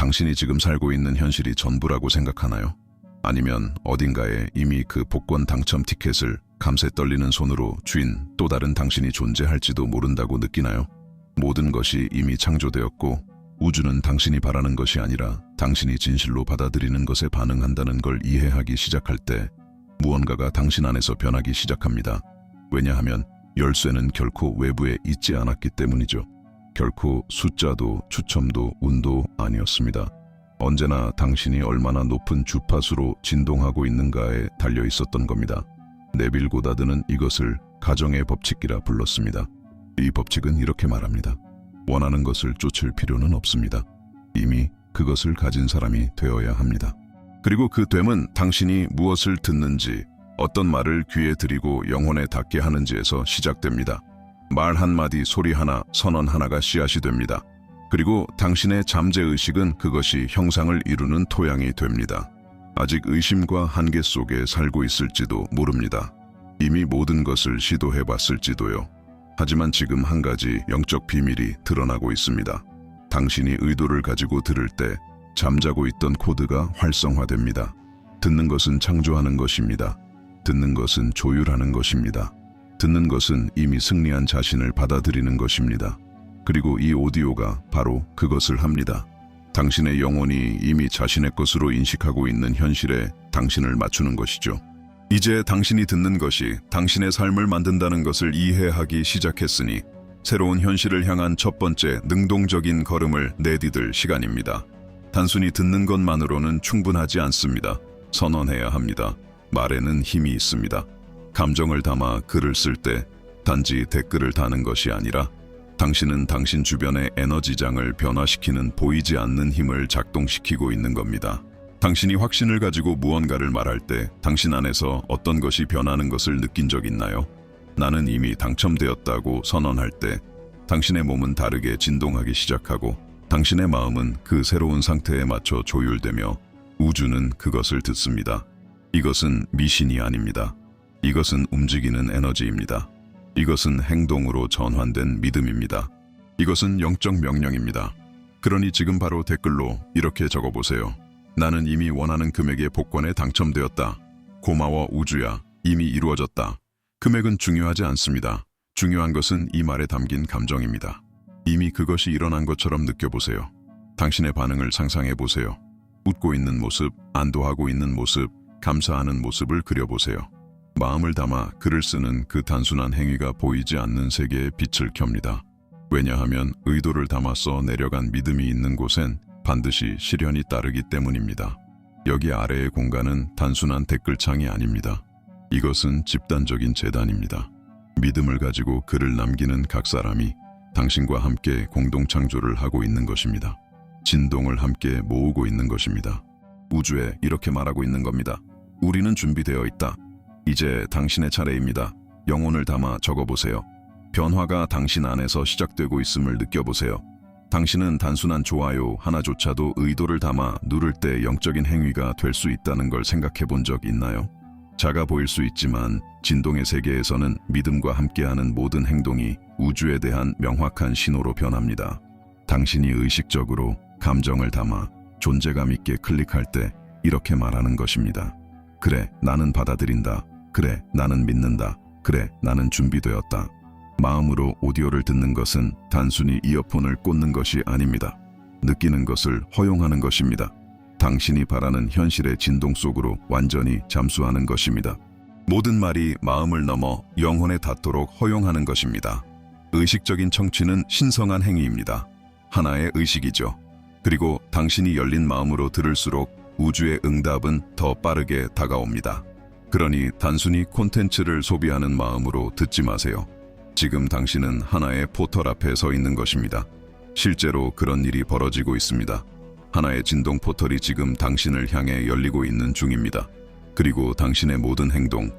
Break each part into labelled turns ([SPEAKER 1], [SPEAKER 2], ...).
[SPEAKER 1] 당신이 지금 살고 있는 현실이 전부라고 생각하나요? 아니면 어딘가에 이미 그 복권 당첨 티켓을 감세 떨리는 손으로 쥔 또 다른 당신이 존재할지도 모른다고 느끼나요? 모든 것이 이미 창조되었고 우주는 당신이 바라는 것이 아니라 당신이 진실로 받아들이는 것에 반응한다는 걸 이해하기 시작할 때 무언가가 당신 안에서 변하기 시작합니다. 왜냐하면 열쇠는 결코 외부에 있지 않았기 때문이죠. 결코 숫자도 추첨도 운도 아니었습니다. 언제나 당신이 얼마나 높은 주파수로 진동하고 있는가에 달려 있었던 겁니다. 네빌 고다드는 이것을 가정의 법칙이라 불렀습니다. 이 법칙은 이렇게 말합니다. 원하는 것을 쫓을 필요는 없습니다. 이미 그것을 가진 사람이 되어야 합니다. 그리고 그 됨은 당신이 무엇을 듣는지, 어떤 말을 귀에 들이고 영혼에 닿게 하는지에서 시작됩니다. 말 한마디, 소리 하나, 선언 하나가 씨앗이 됩니다. 그리고 당신의 잠재의식은 그것이 형상을 이루는 토양이 됩니다. 아직 의심과 한계 속에 살고 있을지도 모릅니다. 이미 모든 것을 시도해봤을지도요. 하지만 지금 한 가지 영적 비밀이 드러나고 있습니다. 당신이 의도를 가지고 들을 때 잠자고 있던 코드가 활성화됩니다. 듣는 것은 창조하는 것입니다. 듣는 것은 조율하는 것입니다. 듣는 것은 이미 승리한 자신을 받아들이는 것입니다. 그리고 이 오디오가 바로 그것을 합니다. 당신의 영혼이 이미 자신의 것으로 인식하고 있는 현실에 당신을 맞추는 것이죠. 이제 당신이 듣는 것이 당신의 삶을 만든다는 것을 이해하기 시작했으니 새로운 현실을 향한 첫 번째 능동적인 걸음을 내디딜 시간입니다. 단순히 듣는 것만으로는 충분하지 않습니다. 선언해야 합니다. 말에는 힘이 있습니다. 감정을 담아 글을 쓸 때 단지 댓글을 다는 것이 아니라 당신은 당신 주변의 에너지장을 변화시키는 보이지 않는 힘을 작동시키고 있는 겁니다. 당신이 확신을 가지고 무언가를 말할 때 당신 안에서 어떤 것이 변하는 것을 느낀 적 있나요? 나는 이미 당첨되었다고 선언할 때 당신의 몸은 다르게 진동하기 시작하고 당신의 마음은 그 새로운 상태에 맞춰 조율되며 우주는 그것을 듣습니다. 이것은 미신이 아닙니다. 이것은 움직이는 에너지입니다. 이것은 행동으로 전환된 믿음입니다. 이것은 영적 명령입니다. 그러니 지금 바로 댓글로 이렇게 적어보세요. 나는 이미 원하는 금액의 복권에 당첨되었다. 고마워 우주야. 이미 이루어졌다. 금액은 중요하지 않습니다. 중요한 것은 이 말에 담긴 감정입니다. 이미 그것이 일어난 것처럼 느껴보세요. 당신의 반응을 상상해보세요. 웃고 있는 모습, 안도하고 있는 모습, 감사하는 모습을 그려보세요. 마음을 담아 글을 쓰는 그 단순한 행위가 보이지 않는 세계에 빛을 켭니다. 왜냐하면 의도를 담아서 내려간 믿음이 있는 곳엔 반드시 실현이 따르기 때문입니다. 여기 아래의 공간은 단순한 댓글창이 아닙니다. 이것은 집단적인 재단입니다. 믿음을 가지고 글을 남기는 각 사람이 당신과 함께 공동 창조를 하고 있는 것입니다. 진동을 함께 모으고 있는 것입니다. 우주에 이렇게 말하고 있는 겁니다. 우리는 준비되어 있다. 이제 당신의 차례입니다. 영혼을 담아 적어보세요. 변화가 당신 안에서 시작되고 있음을 느껴보세요. 당신은 단순한 좋아요 하나조차도 의도를 담아 누를 때 영적인 행위가 될 수 있다는 걸 생각해 본 적 있나요? 작아 보일 수 있지만 진동의 세계에서는 믿음과 함께하는 모든 행동이 우주에 대한 명확한 신호로 변합니다. 당신이 의식적으로 감정을 담아 존재감 있게 클릭할 때 이렇게 말하는 것입니다. 그래, 나는 받아들인다. 그래, 나는 믿는다. 그래, 나는 준비되었다. 마음으로 오디오를 듣는 것은 단순히 이어폰을 꽂는 것이 아닙니다. 느끼는 것을 허용하는 것입니다. 당신이 바라는 현실의 진동 속으로 완전히 잠수하는 것입니다. 모든 말이 마음을 넘어 영혼에 닿도록 허용하는 것입니다. 의식적인 청취는 신성한 행위입니다. 하나의 의식이죠. 그리고 당신이 열린 마음으로 들을수록 우주의 응답은 더 빠르게 다가옵니다. 그러니 단순히 콘텐츠를 소비하는 마음으로 듣지 마세요. 지금 당신은 하나의 포털 앞에 서 있는 것입니다. 실제로 그런 일이 벌어지고 있습니다. 하나의 진동 포털이 지금 당신을 향해 열리고 있는 중입니다. 그리고 당신의 모든 행동,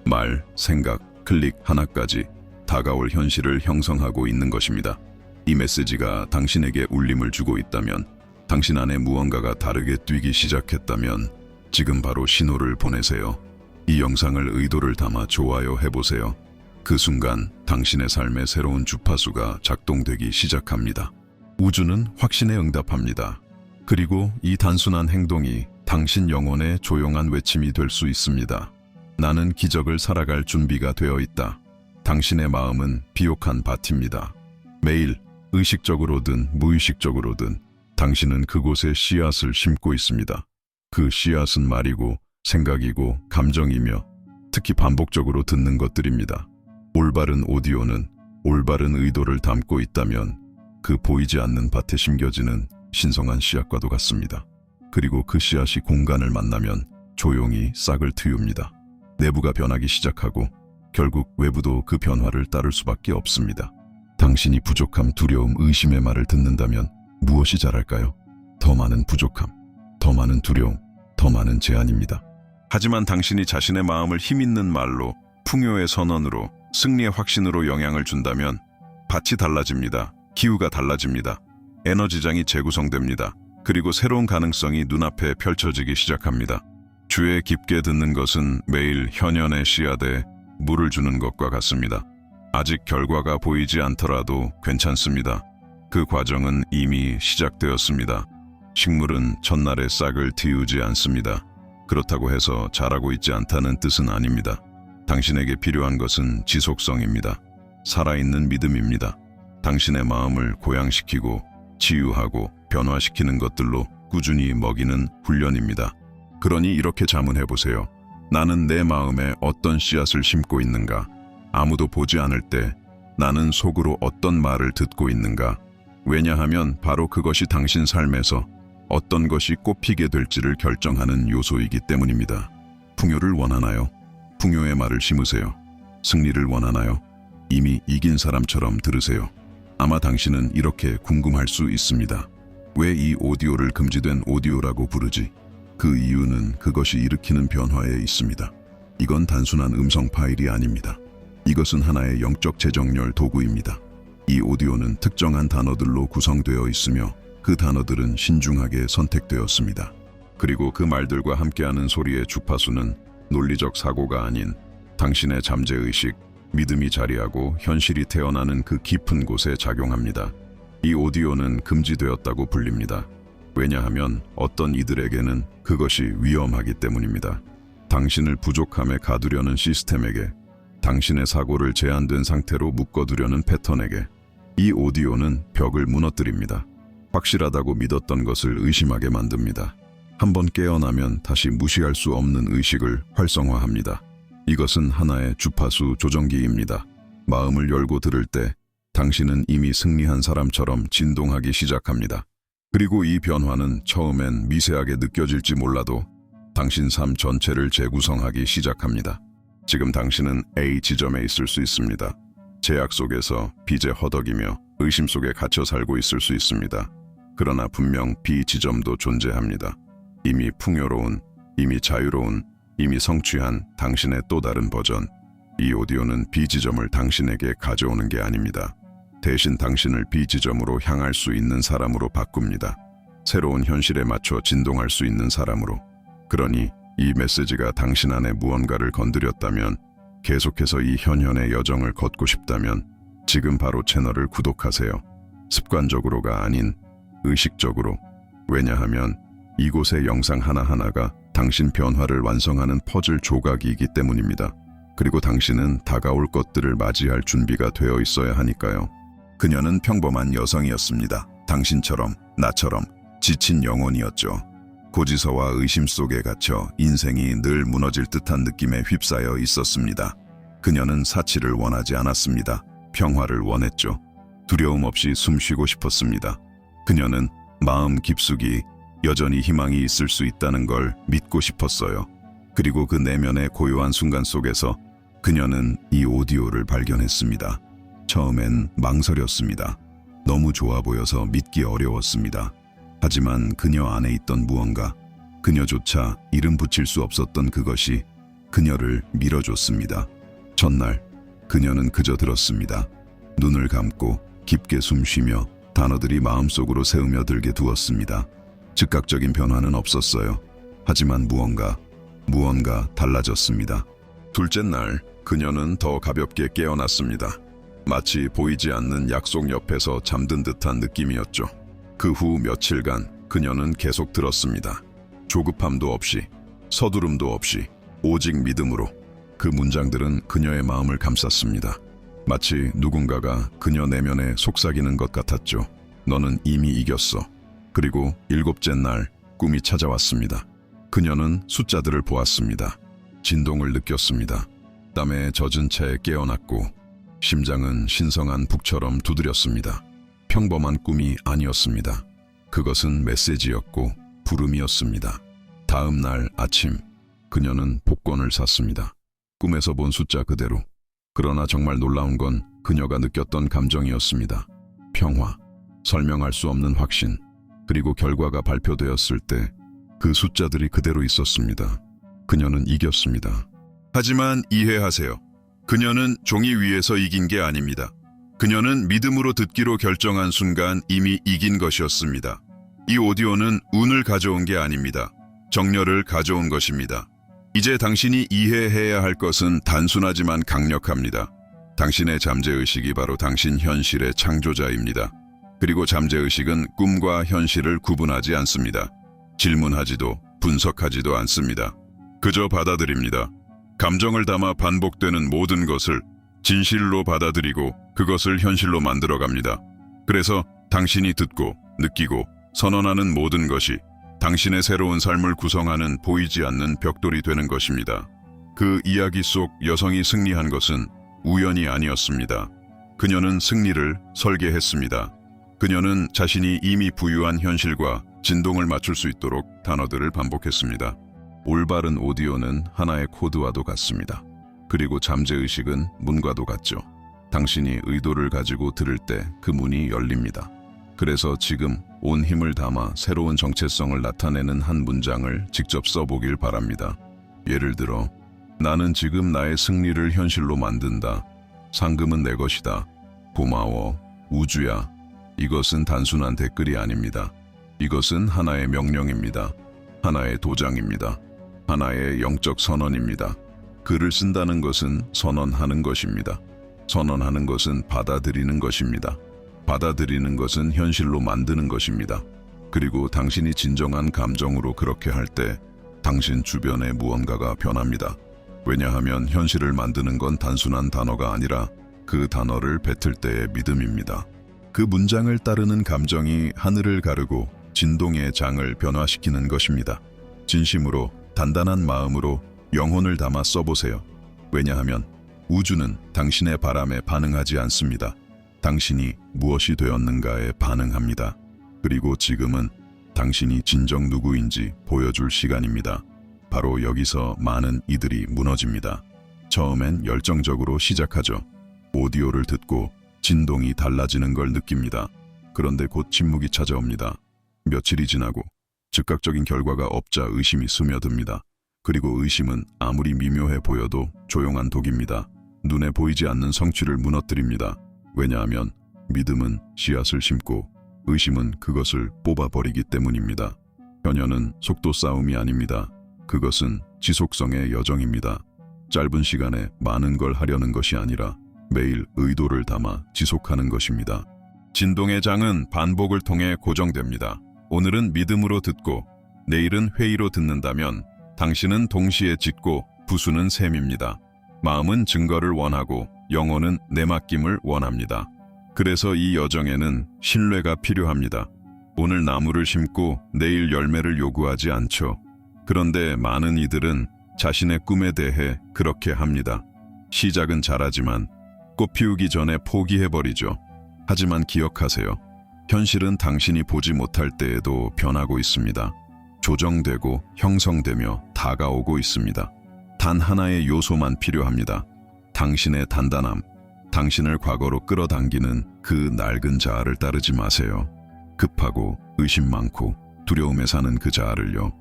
[SPEAKER 1] 말, 생각, 클릭 하나까지 다가올 현실을 형성하고 있는 것입니다. 이 메시지가 당신에게 울림을 주고 있다면, 당신 안에 무언가가 다르게 뛰기 시작했다면 지금 바로 신호를 보내세요. 이 영상을 의도를 담아 좋아요 해보세요. 그 순간 당신의 삶의 새로운 주파수가 작동되기 시작합니다. 우주는 확신에 응답합니다. 그리고 이 단순한 행동이 당신 영혼의 조용한 외침이 될 수 있습니다. 나는 기적을 살아갈 준비가 되어 있다. 당신의 마음은 비옥한 밭입니다. 매일 의식적으로든 무의식적으로든 당신은 그곳에 씨앗을 심고 있습니다. 그 씨앗은 말이고 생각이고 감정이며 특히 반복적으로 듣는 것들입니다. 올바른 오디오는 올바른 의도를 담고 있다면 그 보이지 않는 밭에 심겨지는 신성한 씨앗과도 같습니다. 그리고 그 씨앗이 공간을 만나면 조용히 싹을 틔웁니다. 내부가 변하기 시작하고 결국 외부도 그 변화를 따를 수밖에 없습니다. 당신이 부족함, 두려움, 의심의 말을 듣는다면 무엇이 자랄까요? 더 많은 부족함, 더 많은 두려움, 더 많은 제한입니다. 하지만 당신이 자신의 마음을 힘있는 말로, 풍요의 선언으로, 승리의 확신으로 영향을 준다면 밭이 달라집니다. 기후가 달라집니다. 에너지장이 재구성됩니다. 그리고 새로운 가능성이 눈앞에 펼쳐지기 시작합니다. 주에 깊게 듣는 것은 매일 현현의 씨앗에 물을 주는 것과 같습니다. 아직 결과가 보이지 않더라도 괜찮습니다. 그 과정은 이미 시작되었습니다. 식물은 첫날에 싹을 틔우지 않습니다. 그렇다고 해서 자라고 있지 않다는 뜻은 아닙니다. 당신에게 필요한 것은 지속성입니다. 살아있는 믿음입니다. 당신의 마음을 고양시키고 치유하고 변화시키는 것들로 꾸준히 먹이는 훈련입니다. 그러니 이렇게 자문해보세요. 나는 내 마음에 어떤 씨앗을 심고 있는가? 아무도 보지 않을 때 나는 속으로 어떤 말을 듣고 있는가? 왜냐하면 바로 그것이 당신 삶에서 어떤 것이 꽃피게 될지를 결정하는 요소이기 때문입니다. 풍요를 원하나요? 풍요의 말을 심으세요. 승리를 원하나요? 이미 이긴 사람처럼 들으세요. 아마 당신은 이렇게 궁금할 수 있습니다. 왜 이 오디오를 금지된 오디오라고 부르지? 그 이유는 그것이 일으키는 변화에 있습니다. 이건 단순한 음성 파일이 아닙니다. 이것은 하나의 영적 재정렬 도구입니다. 이 오디오는 특정한 단어들로 구성되어 있으며 그 단어들은 신중하게 선택되었습니다. 그리고 그 말들과 함께하는 소리의 주파수는 논리적 사고가 아닌 당신의 잠재의식, 믿음이 자리하고 현실이 태어나는 그 깊은 곳에 작용합니다. 이 오디오는 금지되었다고 불립니다. 왜냐하면 어떤 이들에게는 그것이 위험하기 때문입니다. 당신을 부족함에 가두려는 시스템에게, 당신의 사고를 제한된 상태로 묶어두려는 패턴에게 이 오디오는 벽을 무너뜨립니다. 확실하다고 믿었던 것을 의심하게 만듭니다. 한번 깨어나면 다시 무시할 수 없는 의식을 활성화합니다. 이것은 하나의 주파수 조정기입니다. 마음을 열고 들을 때 당신은 이미 승리한 사람처럼 진동하기 시작합니다. 그리고 이 변화는 처음엔 미세하게 느껴질지 몰라도 당신 삶 전체를 재구성하기 시작합니다. 지금 당신은 A 지점에 있을 수 있습니다. 제약 속에서 빚에 허덕이며 의심 속에 갇혀 살고 있을 수 있습니다. 그러나 분명 B 지점도 존재합니다. 이미 풍요로운, 이미 자유로운, 이미 성취한 당신의 또 다른 버전. 이 오디오는 B 지점을 당신에게 가져오는 게 아닙니다. 대신 당신을 B 지점으로 향할 수 있는 사람으로 바꿉니다. 새로운 현실에 맞춰 진동할 수 있는 사람으로. 그러니 이 메시지가 당신 안에 무언가를 건드렸다면, 계속해서 이 현현의 여정을 걷고 싶다면 지금 바로 채널을 구독하세요. 습관적으로가 아닌 의식적으로. 왜냐하면 이곳의 영상 하나하나가 당신 변화를 완성하는 퍼즐 조각이기 때문입니다. 그리고 당신은 다가올 것들을 맞이할 준비가 되어 있어야 하니까요. 그녀는 평범한 여성이었습니다. 당신처럼, 나처럼 지친 영혼이었죠. 고지서와 의심 속에 갇혀 인생이 늘 무너질 듯한 느낌에 휩싸여 있었습니다. 그녀는 사치를 원하지 않았습니다. 평화를 원했죠. 두려움 없이 숨 쉬고 싶었습니다. 그녀는 마음 깊숙이 여전히 희망이 있을 수 있다는 걸 믿고 싶었어요. 그리고 그 내면의 고요한 순간 속에서 그녀는 이 오디오를 발견했습니다. 처음엔 망설였습니다. 너무 좋아 보여서 믿기 어려웠습니다. 하지만 그녀 안에 있던 무언가, 그녀조차 이름 붙일 수 없었던 그것이 그녀를 밀어줬습니다. 첫날, 그녀는 그저 들었습니다. 눈을 감고 깊게 숨 쉬며 단어들이 마음속으로 새으며들게 두었습니다. 즉각적인 변화는 없었어요. 하지만 무언가 달라졌습니다. 둘째 날, 그녀는 더 가볍게 깨어났습니다. 마치 보이지 않는 약속 옆에서 잠든 듯한 느낌이었죠. 그 후 며칠간 그녀는 계속 들었습니다. 조급함도 없이, 서두름도 없이, 오직 믿음으로. 그 문장들은 그녀의 마음을 감쌌습니다. 마치 누군가가 그녀 내면에 속삭이는 것 같았죠. 너는 이미 이겼어. 그리고 7째 날 꿈이 찾아왔습니다. 그녀는 숫자들을 보았습니다. 진동을 느꼈습니다. 땀에 젖은 채 깨어났고 심장은 신성한 북처럼 두드렸습니다. 평범한 꿈이 아니었습니다. 그것은 메시지였고 부름이었습니다. 다음 날 아침 그녀는 복권을 샀습니다. 꿈에서 본 숫자 그대로. 그러나 정말 놀라운 건 그녀가 느꼈던 감정이었습니다. 평화, 설명할 수 없는 확신, 그리고 결과가 발표되었을 때 그 숫자들이 그대로 있었습니다. 그녀는 이겼습니다. 하지만 이해하세요. 그녀는 종이 위에서 이긴 게 아닙니다. 그녀는 믿음으로 듣기로 결정한 순간 이미 이긴 것이었습니다. 이 오디오는 운을 가져온 게 아닙니다. 정렬을 가져온 것입니다. 이제 당신이 이해해야 할 것은 단순하지만 강력합니다. 당신의 잠재의식이 바로 당신 현실의 창조자입니다. 그리고 잠재의식은 꿈과 현실을 구분하지 않습니다. 질문하지도 분석하지도 않습니다. 그저 받아들입니다. 감정을 담아 반복되는 모든 것을 진실로 받아들이고 그것을 현실로 만들어갑니다. 그래서 당신이 듣고 느끼고 선언하는 모든 것이 당신의 새로운 삶을 구성하는 보이지 않는 벽돌이 되는 것입니다. 그 이야기 속 여성이 승리한 것은 우연이 아니었습니다. 그녀는 승리를 설계했습니다. 그녀는 자신이 이미 부유한 현실과 진동을 맞출 수 있도록 단어들을 반복했습니다. 올바른 오디오는 하나의 코드와도 같습니다. 그리고 잠재의식은 문과도 같죠. 당신이 의도를 가지고 들을 때 그 문이 열립니다. 그래서 지금 온 힘을 담아 새로운 정체성을 나타내는 한 문장을 직접 써보길 바랍니다. 예를 들어, 나는 지금 나의 승리를 현실로 만든다. 상금은 내 것이다. 고마워, 우주야. 이것은 단순한 댓글이 아닙니다. 이것은 하나의 명령입니다. 하나의 도장입니다. 하나의 영적 선언입니다. 글을 쓴다는 것은 선언하는 것입니다. 선언하는 것은 받아들이는 것입니다. 받아들이는 것은 현실로 만드는 것입니다. 그리고 당신이 진정한 감정으로 그렇게 할 때 당신 주변의 무언가가 변합니다. 왜냐하면 현실을 만드는 건 단순한 단어가 아니라 그 단어를 뱉을 때의 믿음입니다. 그 문장을 따르는 감정이 하늘을 가르고 진동의 장을 변화시키는 것입니다. 진심으로, 단단한 마음으로 영혼을 담아 써보세요. 왜냐하면 우주는 당신의 바람에 반응하지 않습니다. 당신이 무엇이 되었는가에 반응합니다. 그리고 지금은 당신이 진정 누구인지 보여줄 시간입니다. 바로 여기서 많은 이들이 무너집니다. 처음엔 열정적으로 시작하죠. 오디오를 듣고 진동이 달라지는 걸 느낍니다. 그런데 곧 침묵이 찾아옵니다. 며칠이 지나고 즉각적인 결과가 없자 의심이 스며듭니다. 그리고 의심은 아무리 미묘해 보여도 조용한 독입니다. 눈에 보이지 않는 성취를 무너뜨립니다. 왜냐하면 믿음은 씨앗을 심고 의심은 그것을 뽑아버리기 때문입니다. 현현은 속도 싸움이 아닙니다. 그것은 지속성의 여정입니다. 짧은 시간에 많은 걸 하려는 것이 아니라 매일 의도를 담아 지속하는 것입니다. 진동의 장은 반복을 통해 고정됩니다. 오늘은 믿음으로 듣고 내일은 회의로 듣는다면 당신은 동시에 짓고 부수는 셈입니다. 마음은 증거를 원하고 영혼은 내맡김을 원합니다. 그래서 이 여정에는 신뢰가 필요합니다. 오늘 나무를 심고 내일 열매를 요구하지 않죠. 그런데 많은 이들은 자신의 꿈에 대해 그렇게 합니다. 시작은 잘하지만 꽃 피우기 전에 포기해버리죠. 하지만 기억하세요. 현실은 당신이 보지 못할 때에도 변하고 있습니다. 조정되고 형성되며 다가오고 있습니다. 단 하나의 요소만 필요합니다. 당신의 단단함, 당신을 과거로 끌어당기는 그 낡은 자아를 따르지 마세요. 급하고 의심 많고 두려움에 사는 그 자아를요.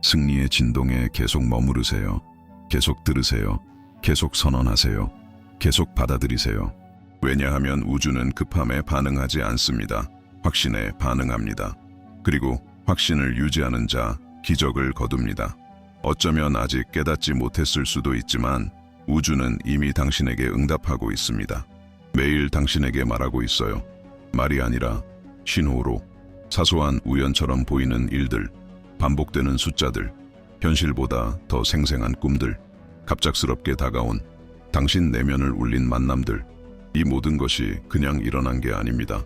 [SPEAKER 1] 승리의 진동에 계속 머무르세요. 계속 들으세요. 계속 선언하세요. 계속 받아들이세요. 왜냐하면 우주는 급함에 반응하지 않습니다. 확신에 반응합니다. 그리고 확신을 유지하는 자, 기적을 거둡니다. 어쩌면 아직 깨닫지 못했을 수도 있지만 우주는 이미 당신에게 응답하고 있습니다. 매일 당신에게 말하고 있어요. 말이 아니라 신호로, 사소한 우연처럼 보이는 일들, 반복되는 숫자들, 현실보다 더 생생한 꿈들, 갑작스럽게 다가온 당신 내면을 울린 만남들, 이 모든 것이 그냥 일어난 게 아닙니다.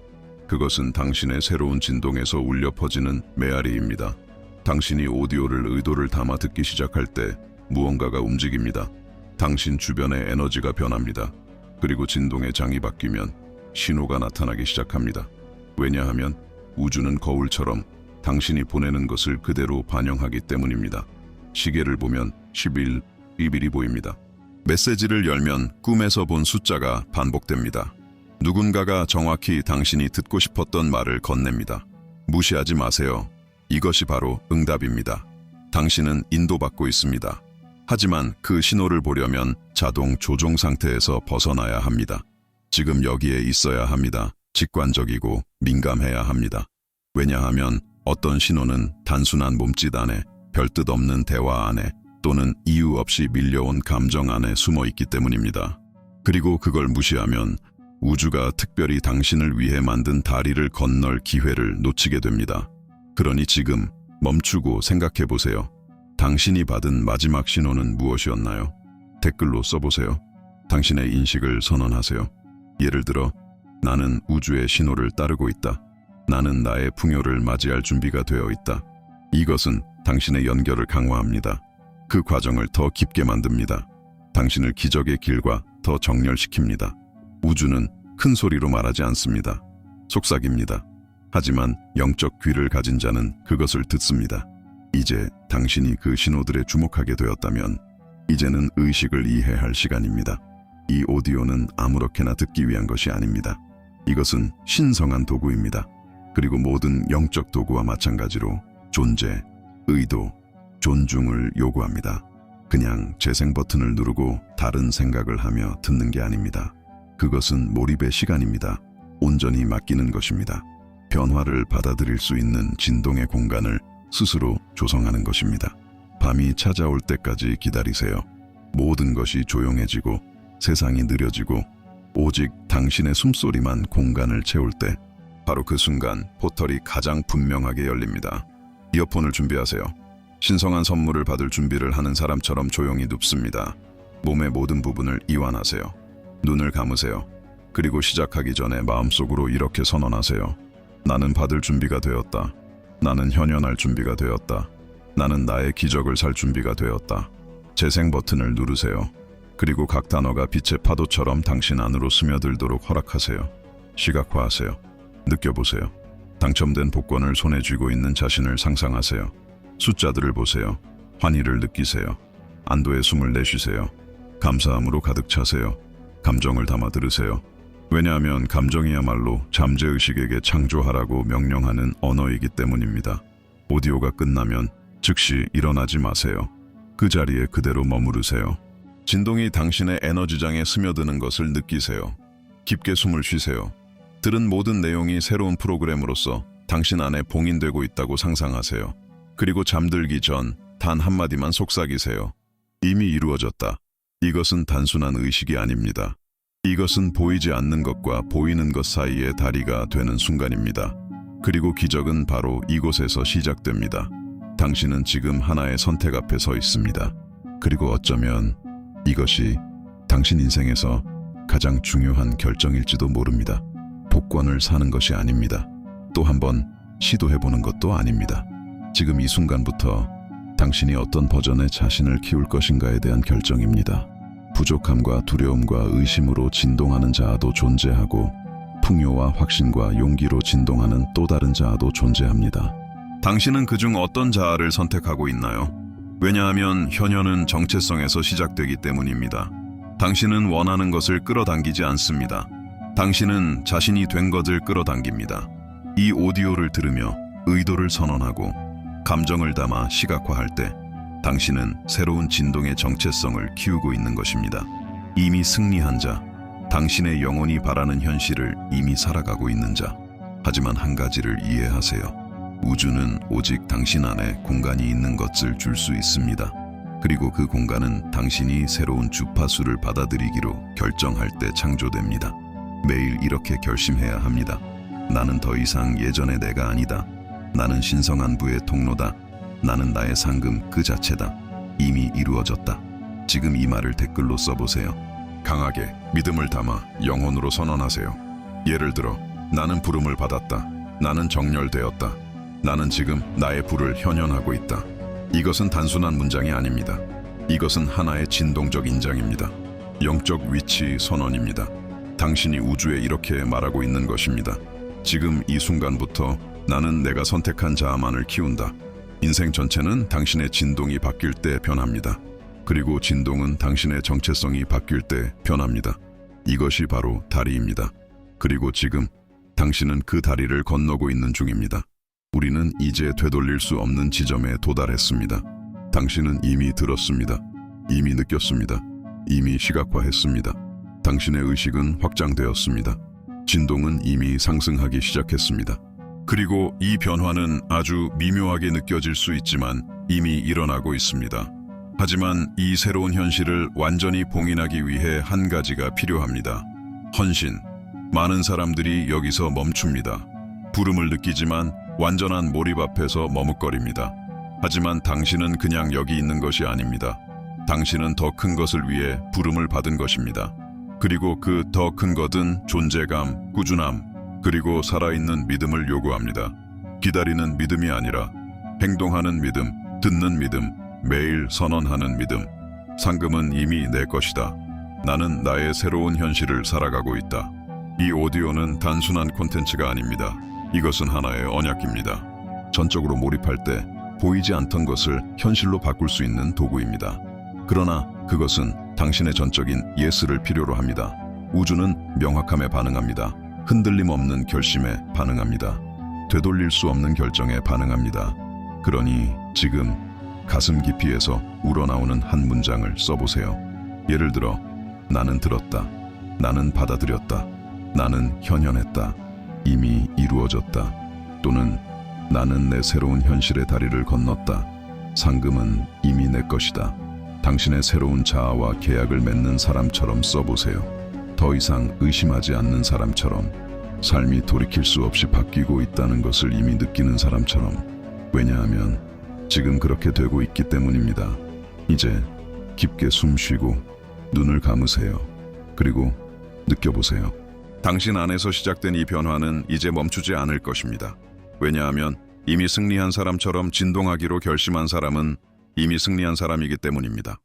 [SPEAKER 1] 그것은 당신의 새로운 진동에서 울려 퍼지는 메아리입니다. 당신이 오디오를 의도를 담아 듣기 시작할 때 무언가가 움직입니다. 당신 주변의 에너지가 변합니다. 그리고 진동의 장이 바뀌면 신호가 나타나기 시작합니다. 왜냐하면 우주는 거울처럼 당신이 보내는 것을 그대로 반영하기 때문입니다. 시계를 보면 10일, 2일이 보입니다. 메시지를 열면 꿈에서 본 숫자가 반복됩니다. 누군가가 정확히 당신이 듣고 싶었던 말을 건넵니다. 무시하지 마세요. 이것이 바로 응답입니다. 당신은 인도받고 있습니다. 하지만 그 신호를 보려면 자동 조종 상태에서 벗어나야 합니다. 지금 여기에 있어야 합니다. 직관적이고 민감해야 합니다. 왜냐하면 어떤 신호는 단순한 몸짓 안에, 별뜻 없는 대화 안에, 또는 이유 없이 밀려온 감정 안에 숨어 있기 때문입니다. 그리고 그걸 무시하면 우주가 특별히 당신을 위해 만든 다리를 건널 기회를 놓치게 됩니다. 그러니 지금 멈추고 생각해 보세요. 당신이 받은 마지막 신호는 무엇이었나요? 댓글로 써보세요. 당신의 인식을 선언하세요. 예를 들어, 나는 우주의 신호를 따르고 있다. 나는 나의 풍요를 맞이할 준비가 되어 있다. 이것은 당신의 연결을 강화합니다. 그 과정을 더 깊게 만듭니다. 당신을 기적의 길과 더 정렬시킵니다. 우주는 큰 소리로 말하지 않습니다. 속삭입니다. 하지만 영적 귀를 가진 자는 그것을 듣습니다. 이제 당신이 그 신호들에 주목하게 되었다면 이제는 의식을 이해할 시간입니다. 이 오디오는 아무렇게나 듣기 위한 것이 아닙니다. 이것은 신성한 도구입니다. 그리고 모든 영적 도구와 마찬가지로 존재, 의도, 존중을 요구합니다. 그냥 재생 버튼을 누르고 다른 생각을 하며 듣는 게 아닙니다. 그것은 몰입의 시간입니다. 온전히 맡기는 것입니다. 변화를 받아들일 수 있는 진동의 공간을 스스로 조성하는 것입니다. 밤이 찾아올 때까지 기다리세요. 모든 것이 조용해지고 세상이 느려지고 오직 당신의 숨소리만 공간을 채울 때 바로 그 순간 포털이 가장 분명하게 열립니다. 이어폰을 준비하세요. 신성한 선물을 받을 준비를 하는 사람처럼 조용히 눕습니다. 몸의 모든 부분을 이완하세요. 눈을 감으세요. 그리고 시작하기 전에 마음속으로 이렇게 선언하세요. 나는 받을 준비가 되었다. 나는 현현할 준비가 되었다. 나는 나의 기적을 살 준비가 되었다. 재생 버튼을 누르세요. 그리고 각 단어가 빛의 파도처럼 당신 안으로 스며들도록 허락하세요. 시각화하세요. 느껴보세요. 당첨된 복권을 손에 쥐고 있는 자신을 상상하세요. 숫자들을 보세요. 환희를 느끼세요. 안도의 숨을 내쉬세요. 감사함으로 가득 차세요. 감정을 담아 들으세요. 왜냐하면 감정이야말로 잠재의식에게 창조하라고 명령하는 언어이기 때문입니다. 오디오가 끝나면 즉시 일어나지 마세요. 그 자리에 그대로 머무르세요. 진동이 당신의 에너지장에 스며드는 것을 느끼세요. 깊게 숨을 쉬세요. 들은 모든 내용이 새로운 프로그램으로서 당신 안에 봉인되고 있다고 상상하세요. 그리고 잠들기 전 단 한마디만 속삭이세요. 이미 이루어졌다. 이것은 단순한 의식이 아닙니다. 이것은 보이지 않는 것과 보이는 것 사이의 다리가 되는 순간입니다. 그리고 기적은 바로 이곳에서 시작됩니다. 당신은 지금 하나의 선택 앞에 서 있습니다. 그리고 어쩌면 이것이 당신 인생에서 가장 중요한 결정일지도 모릅니다. 복권을 사는 것이 아닙니다. 또 한 번 시도해보는 것도 아닙니다. 지금 이 순간부터 당신이 어떤 버전의 자신을 키울 것인가에 대한 결정입니다. 부족함과 두려움과 의심으로 진동하는 자아도 존재하고 풍요와 확신과 용기로 진동하는 또 다른 자아도 존재합니다. 당신은 그중 어떤 자아를 선택하고 있나요? 왜냐하면 현현은 정체성에서 시작되기 때문입니다. 당신은 원하는 것을 끌어당기지 않습니다. 당신은 자신이 된 것을 끌어당깁니다. 이 오디오를 들으며 의도를 선언하고 감정을 담아 시각화할 때 당신은 새로운 진동의 정체성을 키우고 있는 것입니다. 이미 승리한 자, 당신의 영혼이 바라는 현실을 이미 살아가고 있는 자. 하지만 한 가지를 이해하세요. 우주는 오직 당신 안에 공간이 있는 것을 줄 수 있습니다. 그리고 그 공간은 당신이 새로운 주파수를 받아들이기로 결정할 때 창조됩니다. 매일 이렇게 결심해야 합니다. 나는 더 이상 예전의 내가 아니다. 나는 신성한부의 통로다. 나는 나의 상금 그 자체다. 이미 이루어졌다. 지금 이 말을 댓글로 써보세요. 강하게 믿음을 담아 영혼으로 선언하세요. 예를 들어 나는 부름을 받았다. 나는 정렬되었다. 나는 지금 나의 부를 현현하고 있다. 이것은 단순한 문장이 아닙니다. 이것은 하나의 진동적 인장입니다. 영적 위치 선언입니다. 당신이 우주에 이렇게 말하고 있는 것입니다. 지금 이 순간부터 나는 내가 선택한 자아만을 키운다. 인생 전체는 당신의 진동이 바뀔 때 변합니다. 그리고 진동은 당신의 정체성이 바뀔 때 변합니다. 이것이 바로 다리입니다. 그리고 지금 당신은 그 다리를 건너고 있는 중입니다. 우리는 이제 되돌릴 수 없는 지점에 도달했습니다. 당신은 이미 들었습니다. 이미 느꼈습니다. 이미 시각화했습니다. 당신의 의식은 확장되었습니다. 진동은 이미 상승하기 시작했습니다. 그리고 이 변화는 아주 미묘하게 느껴질 수 있지만 이미 일어나고 있습니다. 하지만 이 새로운 현실을 완전히 봉인하기 위해 한 가지가 필요합니다. 헌신. 많은 사람들이 여기서 멈춥니다. 부름을 느끼지만 완전한 몰입 앞에서 머뭇거립니다. 하지만 당신은 그냥 여기 있는 것이 아닙니다. 당신은 더 큰 것을 위해 부름을 받은 것입니다. 그리고 그 더 큰 것은 존재감, 꾸준함, 그리고 살아있는 믿음을 요구합니다. 기다리는 믿음이 아니라 행동하는 믿음, 듣는 믿음, 매일 선언하는 믿음. 상금은 이미 내 것이다. 나는 나의 새로운 현실을 살아가고 있다. 이 오디오는 단순한 콘텐츠가 아닙니다. 이것은 하나의 언약입니다. 전적으로 몰입할 때 보이지 않던 것을 현실로 바꿀 수 있는 도구입니다. 그러나 그것은 당신의 전적인 예스를 필요로 합니다. 우주는 명확함에 반응합니다. 흔들림 없는 결심에 반응합니다. 되돌릴 수 없는 결정에 반응합니다. 그러니 지금 가슴 깊이에서 우러나오는 한 문장을 써보세요. 예를 들어 나는 들었다. 나는 받아들였다. 나는 현현했다. 이미 이루어졌다. 또는 나는 내 새로운 현실의 다리를 건넜다. 상금은 이미 내 것이다. 당신의 새로운 자아와 계약을 맺는 사람처럼 써보세요. 더 이상 의심하지 않는 사람처럼, 삶이 돌이킬 수 없이 바뀌고 있다는 것을 이미 느끼는 사람처럼. 왜냐하면 지금 그렇게 되고 있기 때문입니다. 이제 깊게 숨 쉬고 눈을 감으세요. 그리고 느껴보세요. 당신 안에서 시작된 이 변화는 이제 멈추지 않을 것입니다. 왜냐하면 이미 승리한 사람처럼 진동하기로 결심한 사람은 이미 승리한 사람이기 때문입니다.